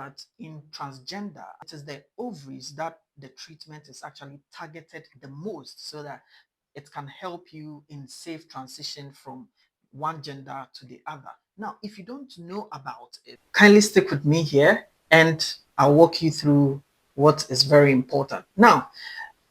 But in transgender, it is the ovaries that the treatment is actually targeted the most so that it can help you in safe transition from one gender to the other. Now, if you don't know about it, kindly stick with me here and I'll walk you through what is very important. Now,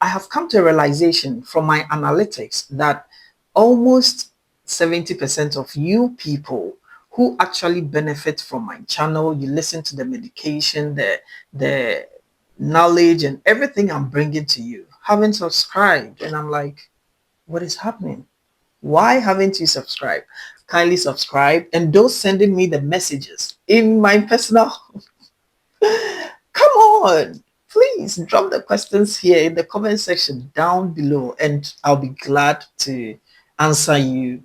I have come to a realization from my analytics that almost 70% of you people who actually benefit from my channel, you listen to the medication, the knowledge and everything I'm bringing to you, haven't subscribed. And I'm like, what is happening? Why haven't you subscribed? Kindly subscribe and those sending me the messages in my personal come on, please drop the questions here in the comment section down below, and I'll be glad to answer you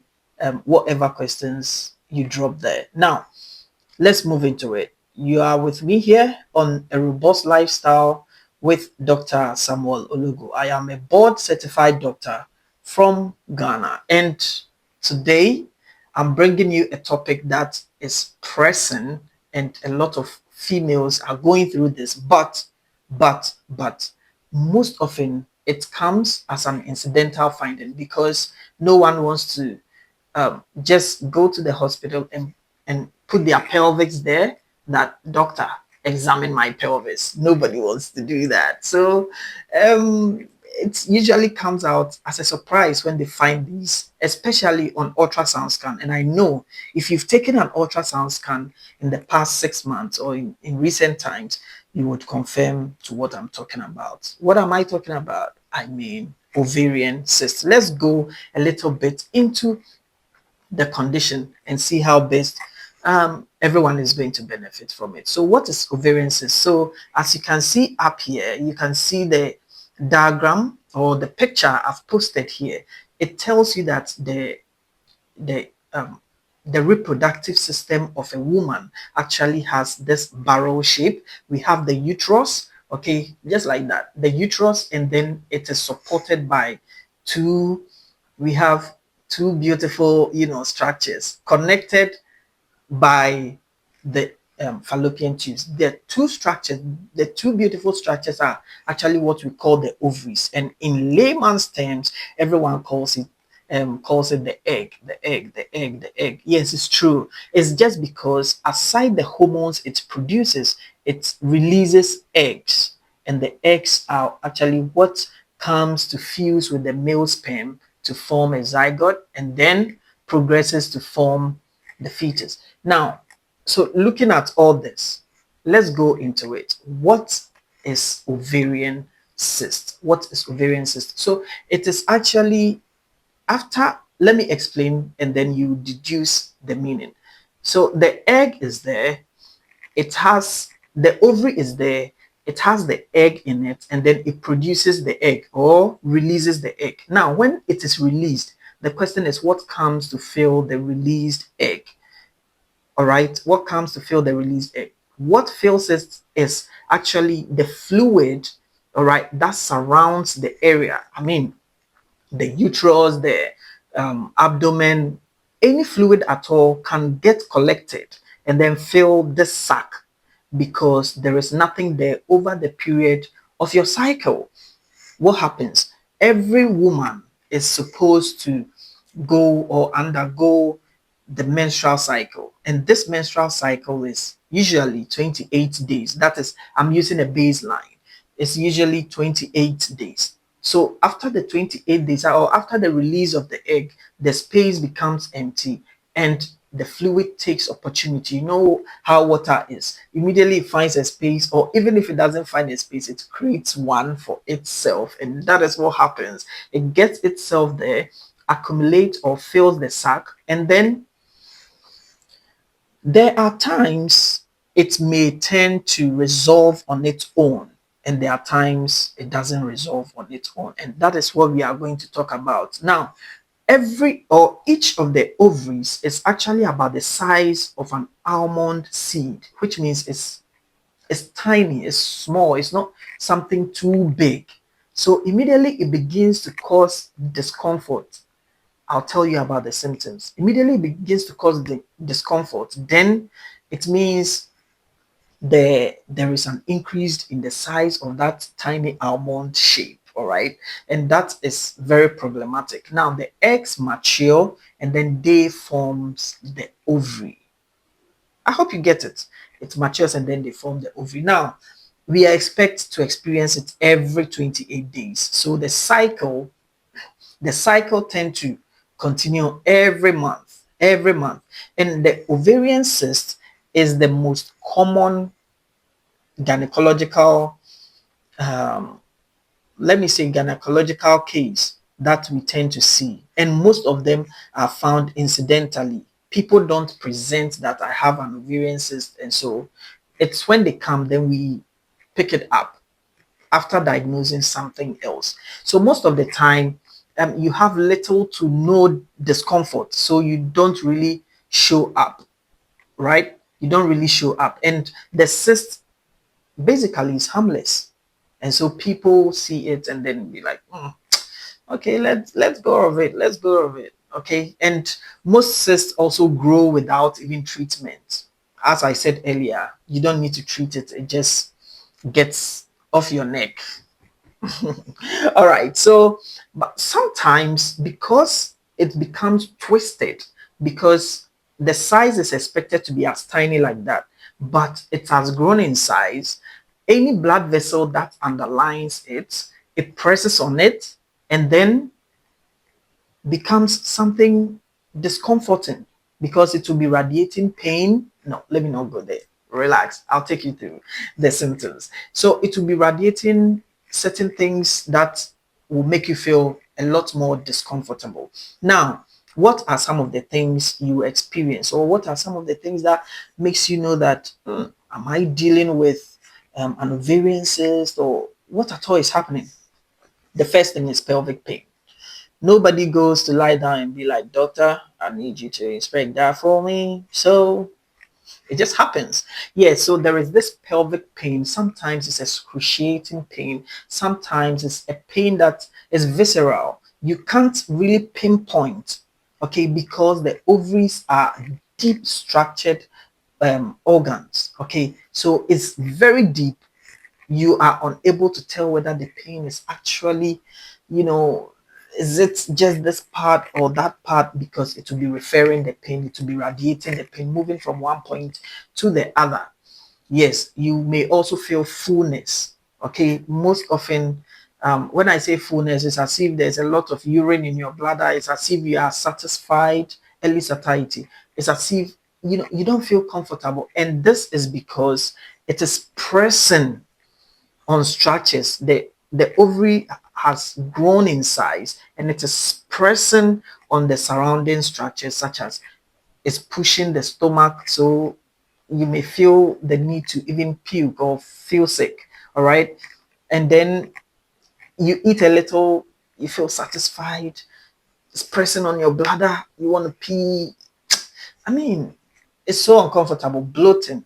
whatever questions you drop there. Now, let's move into it. You are with me here on A Robust Lifestyle with Dr. Samuel Olugu. I am a board certified doctor from Ghana, and today I'm bringing you a topic that is pressing, and a lot of females are going through this, but most often it comes as an incidental finding because no one wants to just go to the hospital and put their pelvics there, that doctor examine my pelvis. Nobody wants to do that. So it usually comes out as a surprise when they find these, especially on ultrasound scan. And I know if you've taken an ultrasound scan in the past 6 months or in recent times, you would confirm to what I'm talking about. What am I talking about? I mean ovarian cyst. Let's go a little bit into the condition and see how best everyone is going to benefit from it. So what is ovarian cyst? So as you can see up here, you can see the diagram or the picture I've posted here. It tells you that the um, the reproductive system of a woman actually has this barrel shape. We have the uterus, okay, just like that, the uterus, and then it is supported by two, we have two beautiful, structures connected by the fallopian tubes. The two structures, the two beautiful structures are actually what we call the ovaries, and in layman's terms, everyone calls it the egg, the egg, the egg, the egg. Yes, it's true. It's just because aside the hormones it produces, it releases eggs, and the eggs are actually what comes to fuse with the male sperm to form a zygote and then progresses to form the fetus. Now, so looking at all this, let's go into it. What is ovarian cyst? What is ovarian cyst? So it is actually, after, let me explain and then you deduce the meaning. So the egg is there, it has, the ovary is there, it has the egg in it, and then it produces the egg or releases the egg. Now when it is released, the question is what comes to fill the released egg? All right, what comes to fill the released egg? What fills it is actually the fluid, all right, that surrounds the area. I mean, the uterus, the abdomen, any fluid at all can get collected and then fill this sac because there is nothing there over the period of your cycle. What happens? Every woman is supposed to go or undergo the menstrual cycle, and this menstrual cycle is usually 28 days. That is, I'm using a baseline. It's usually 28 days. So after the 28 days or after the release of the egg, the space becomes empty and the fluid takes opportunity. You know how water is. Immediately it finds a space, or even if it doesn't find a space, it creates one for itself. And that is what happens. It gets itself there, accumulates or fills the sac, and then there are times it may tend to resolve on its own, and there are times it doesn't resolve on its own. And that is what we are going to talk about. Now, every or each of the ovaries is actually about the size of an almond seed, which means it's tiny, it's small, it's not something too big. So immediately it begins to cause discomfort. I'll tell you about the symptoms. Immediately it begins to cause the discomfort. Then it means there is an increase in the size of that tiny almond shape. All right, and that is very problematic. Now the eggs mature and then they forms the ovary. I hope you get it. It matures and then they form the ovary. Now we are expect to experience it every 28 days. So the cycle tend to continue every month. And the ovarian cyst is the most common gynecological, um, let me say, gynecological case that we tend to see. And most of them are found incidentally. People don't present that I have an ovarian cyst. And so it's when they come, then we pick it up after diagnosing something else. So most of the time, you have little to no discomfort. So you don't really show up, right? You don't really show up. And the cyst basically is harmless. And so people see it and then be like, okay, let's go of it. Let's go of it. Okay. And most cysts also grow without even treatment. As I said earlier, you don't need to treat it. It just gets off your neck. All right. So, but sometimes because it becomes twisted, because the size is expected to be as tiny like that, but it has grown in size, any blood vessel that underlines it, it presses on it and then becomes something discomforting because it will be radiating pain. No, let me not go there. Relax. I'll take you through the symptoms. So it will be radiating certain things that will make you feel a lot more discomfortable. Now, what are some of the things you experience, or what are some of the things that makes you know that am I dealing with an ovarian cyst, or what at all is happening? The first thing is pelvic pain. Nobody goes to lie down and be like, doctor, I need you to inspect that for me. So it just happens. Yeah, so there is this pelvic pain. Sometimes it's excruciating pain. Sometimes it's a pain that is visceral. You can't really pinpoint, okay, because the ovaries are deep structured organs. Okay, so it's very deep. You are unable to tell whether the pain is actually, you know, is it just this part or that part, because it will be referring the pain, it will be radiating the pain, moving from one point to the other. Yes, you may also feel fullness. Okay, most often, when I say fullness, it's as if there's a lot of urine in your bladder. It's as if you are satisfied, early satiety. It's as if you don't feel comfortable, and this is because it is pressing on structures. The ovary has grown in size and it is pressing on the surrounding structures, such as it's pushing the stomach, so you may feel the need to even puke or feel sick. All right, and then you eat a little, you feel satisfied. It's pressing on your bladder, you want to pee. I mean, it's so uncomfortable. Bloating,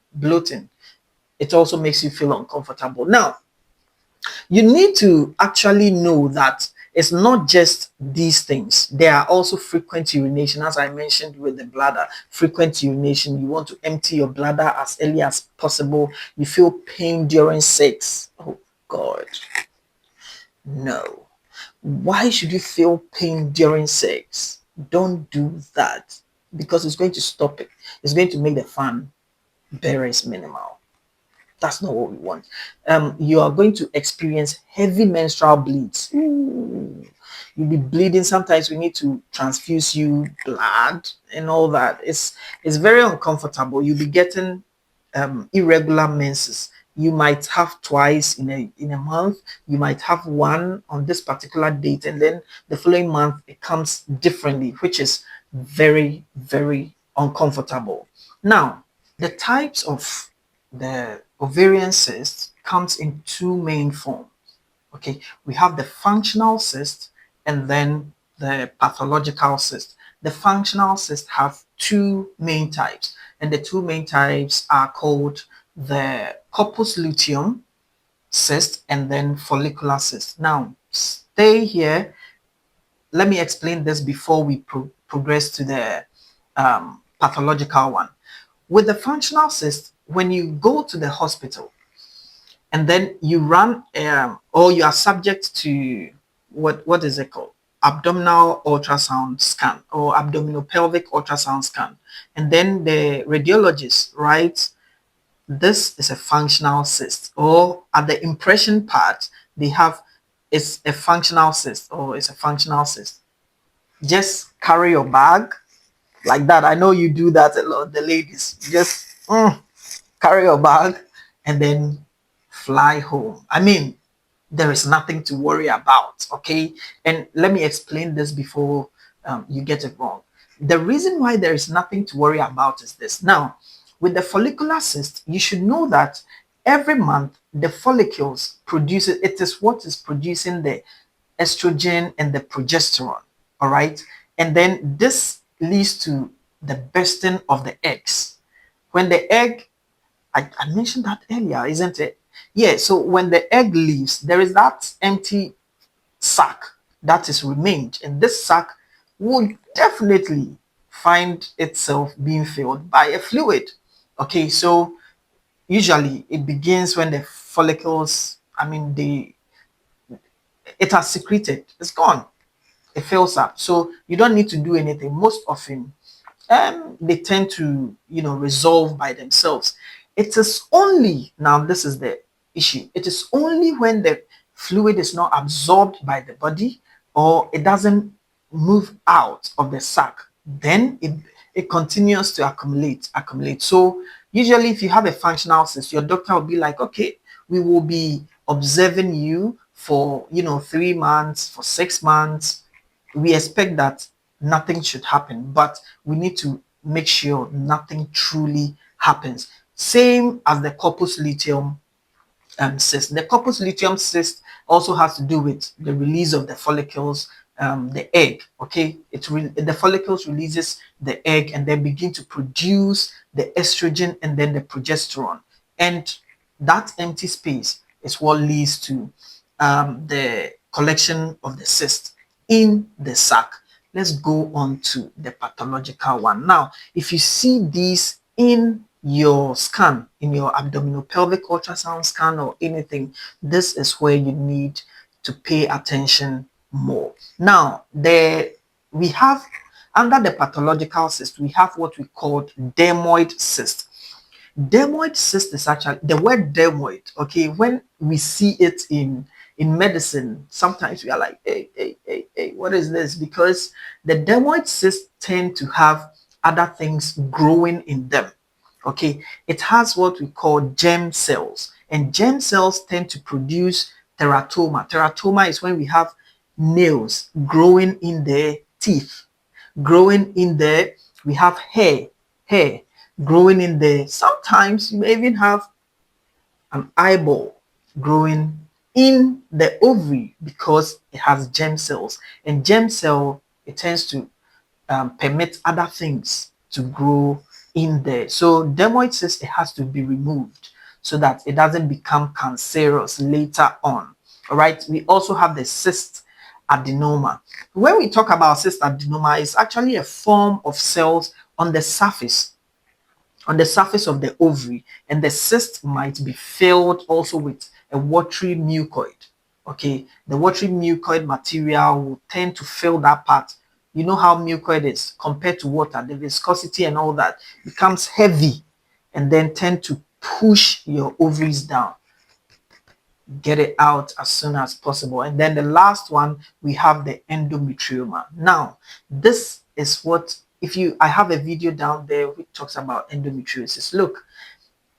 it also makes you feel uncomfortable. Now you need to actually know that it's not just these things. There are also frequent urination, as I mentioned with the bladder. Frequent urination, you want to empty your bladder as early as possible. You feel pain during sex. Oh God, no. Why should you feel pain during sex? Don't do that, because it's going to stop it. It's going to make the fun barriers minimal. That's not what we want. You are going to experience heavy menstrual bleeds. Ooh. You'll be bleeding. Sometimes we need to transfuse you blood and all that. It's very uncomfortable. You'll be getting irregular menses. You might have twice in a month. You might have one on this particular date, and then the following month it comes differently, which is very, very uncomfortable. Now, the types of the ovarian cyst comes in two main forms. Okay, we have the functional cyst and then the pathological cyst. The functional cyst have two main types, and the two main types are called the corpus luteum cyst and then follicular cyst. Now, stay here. Let me explain this before we progress to the pathological one. With the functional cyst, when you go to the hospital and then you run or you are subject to what is it called, abdominal ultrasound scan or abdominopelvic ultrasound scan, and then the radiologist writes this is a functional cyst, or at the impression part they have it's a functional cyst or it's a functional cyst. Just carry your bag like that. I know you do that a lot, the ladies. Just carry your bag and then fly home. I mean, there is nothing to worry about, okay? And let me explain this before you get it wrong. The reason why there is nothing to worry about is this. Now, with the follicular cyst, you should know that every month the follicles produce it is what is producing the estrogen and the progesterone, all right? And then this leads to the bursting of the eggs. When the egg, I mentioned that earlier, isn't it? Yeah, so when the egg leaves, there is that empty sac that is remained, and this sac will definitely find itself being filled by a fluid. Okay, so usually it begins when the follicles, I mean, it has secreted, it's gone, it fills up. So you don't need to do anything. Most often, they tend to, resolve by themselves. It is only, now this is the issue, it is only when the fluid is not absorbed by the body or it doesn't move out of the sac, then it continues to accumulate. So usually if you have a functional cyst, your doctor will be like, okay, we will be observing you for 3 months, for 6 months. We expect that nothing should happen, but we need to make sure nothing truly happens. Same as the corpus luteum cyst. The corpus luteum cyst also has to do with the release of the follicles, the egg. Okay, the follicles releases the egg and then begin to produce the estrogen and then the progesterone, and that empty space is what leads to the collection of the cyst in the sac. Let's go on to the pathological one. Now, if you see these in your scan, in your abdominopelvic ultrasound scan or anything, this is where you need to pay attention more. Now, we have under the pathological cyst, we have what we call dermoid cyst. Dermoid cyst is actually the word dermoid. Okay, when we see it in medicine, sometimes we are like, hey, what is this? Because the dermoid cysts tend to have other things growing in them. Okay, it has what we call germ cells, and germ cells tend to produce teratoma. Teratoma is when we have nails growing in the teeth, growing in there. We have hair growing in there. Sometimes you may even have an eyeball growing in the ovary because it has germ cells, and germ cell, it tends to permit other things to grow in there. So dermoid cyst, it has to be removed so that it doesn't become cancerous later on. All right, we also have the cyst adenoma. When we talk about cyst adenoma, it's actually a form of cells on the surface of the ovary, and the cyst might be filled also with a watery mucoid. Okay, the watery mucoid material will tend to fill that part. You know how mucoid is compared to water, the viscosity and all that becomes heavy and then tend to push your ovaries down. Get it out as soon as possible. And then the last one, we have the endometrioma. Now, this is what, I have a video down there which talks about endometriosis. Look,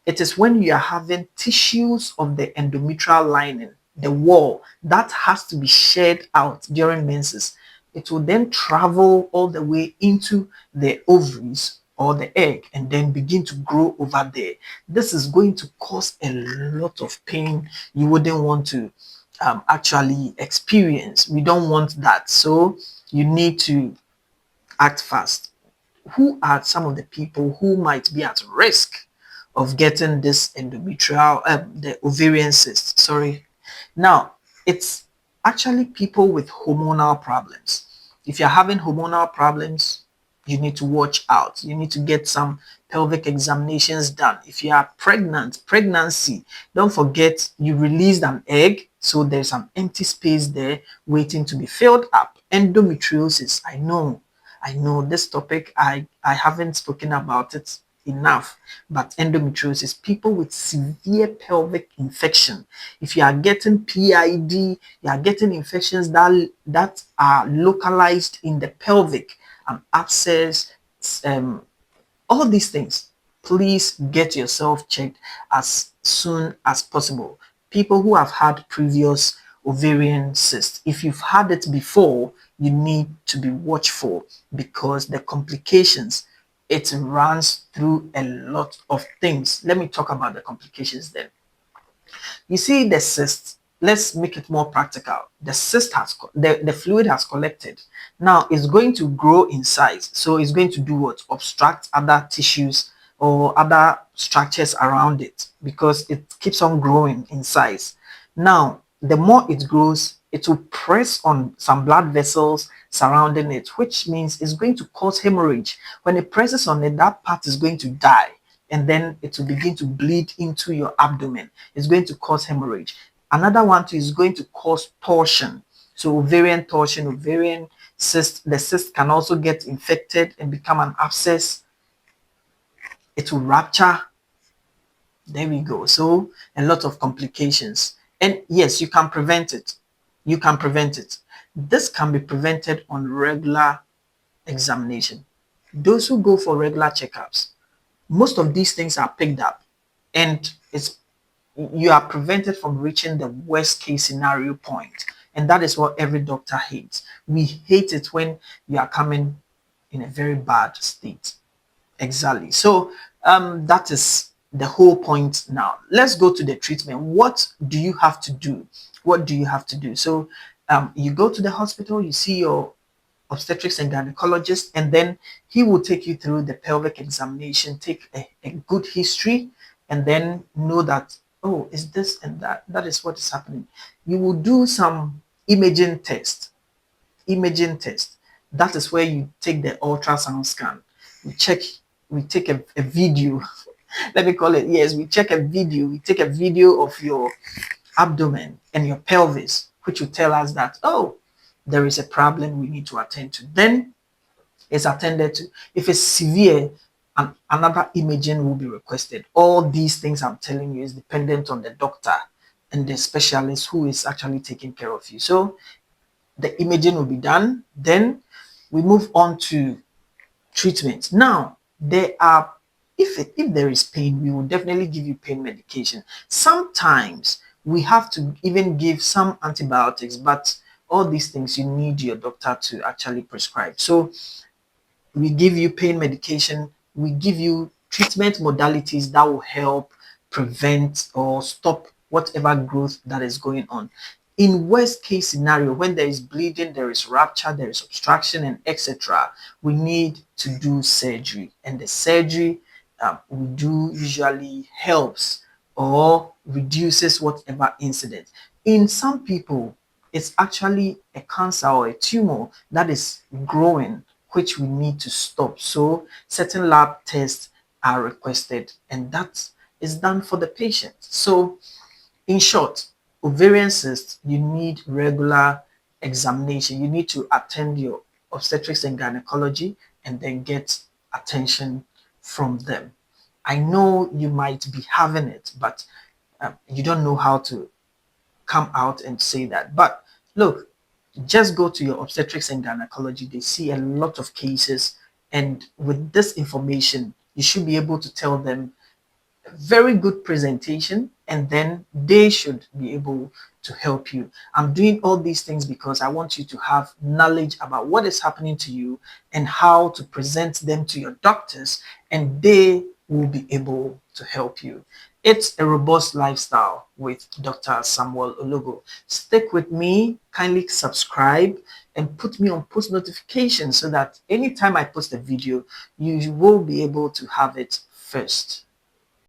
it is when you are having tissues of the endometrial lining, the wall, that has to be shed out during menses. It will then travel all the way into the ovaries or the egg and then begin to grow over there. This is going to cause a lot of pain you wouldn't want to actually experience. We don't want that. So you need to act fast. Who are some of the people who might be at risk of getting this the ovarian cyst? Sorry. Now, it's actually people with hormonal problems. If you're having hormonal problems, you need to watch out. You need to get some pelvic examinations done. If you are pregnant, pregnancy, don't forget you released an egg, so there's an empty space there waiting to be filled up. Endometriosis, I know this topic, I haven't spoken about it enough, but endometriosis, people with severe pelvic infection, if you are getting PID, you are getting infections that are localized in the pelvic, abscess, um, all these things, please get yourself checked as soon as possible. People who have had previous ovarian cyst, if you've had it before, you need to be watchful because the complications, it runs through a lot of things. Let me talk about the complications then. You see the cyst, let's make it more practical. The cyst has, the fluid has collected. Now it's going to grow in size. So it's going to do what? Obstruct other tissues or other structures around it because it keeps on growing in size. Now, the more it grows, it will press on some blood vessels surrounding it, which means it's going to cause hemorrhage. When it presses on it, that part is going to die and then it will begin to bleed into your abdomen. It's going to cause hemorrhage. Another one too is going to cause torsion. So ovarian torsion, ovarian cyst, the cyst can also get infected and become an abscess. It will rupture. There we go. So a lot of complications. And yes, you can prevent it. You can prevent it. This can be prevented on regular examination. Those who go for regular checkups, most of these things are picked up and you are prevented from reaching the worst case scenario point. And that is what every doctor hates. We hate it when you are coming in a very bad state. Exactly. So that is the whole point now. Let's go to the treatment. What do you have to do? What do you have to do? So you go to the hospital, you see your obstetrics and gynecologist, and then he will take you through the pelvic examination, take a good history, and then know that, oh, is this and that. That is what is happening. You will do some imaging test. Imaging test. That is where you take the ultrasound scan. We check, we take a video. Let me call it, yes, we check a video. We take a video of your abdomen and your pelvis, which will tell us that, oh, there is a problem we need to attend to. Then it's attended to. If it's severe, another imaging will be requested. All these things I'm telling you is dependent on the doctor and the specialist who is actually taking care of you. So the imaging will be done. Then we move on to treatment. Now, there are, if there is pain, we will definitely give you pain medication. Sometimes we have to even give some antibiotics, but all these things you need your doctor to actually prescribe. So we give you pain medication, we give you treatment modalities that will help prevent or stop whatever growth that is going on. In worst case scenario, when there is bleeding, there is rupture, there is obstruction, and etc., we need to do surgery. And the surgery we do usually helps or reduces whatever incident. In some people, it's actually a cancer or a tumor that is growing, which we need to stop. So certain lab tests are requested, and that is done for the patient. So in short, ovarian cyst, you need regular examination. You need to attend your obstetrics and gynecology and then get attention from them. I know you might be having it, but you don't know how to come out and say that. But look, just go to your obstetrics and gynecology. They see a lot of cases, and with this information, you should be able to tell them very good presentation, and then they should be able to help you. I'm doing all these things because I want you to have knowledge about what is happening to you and how to present them to your doctors, and they will be able to help you. It's a robust lifestyle with Dr. Samuel Ologo. Stick with me, kindly subscribe and put me on post notifications so that anytime I post a video, you will be able to have it first.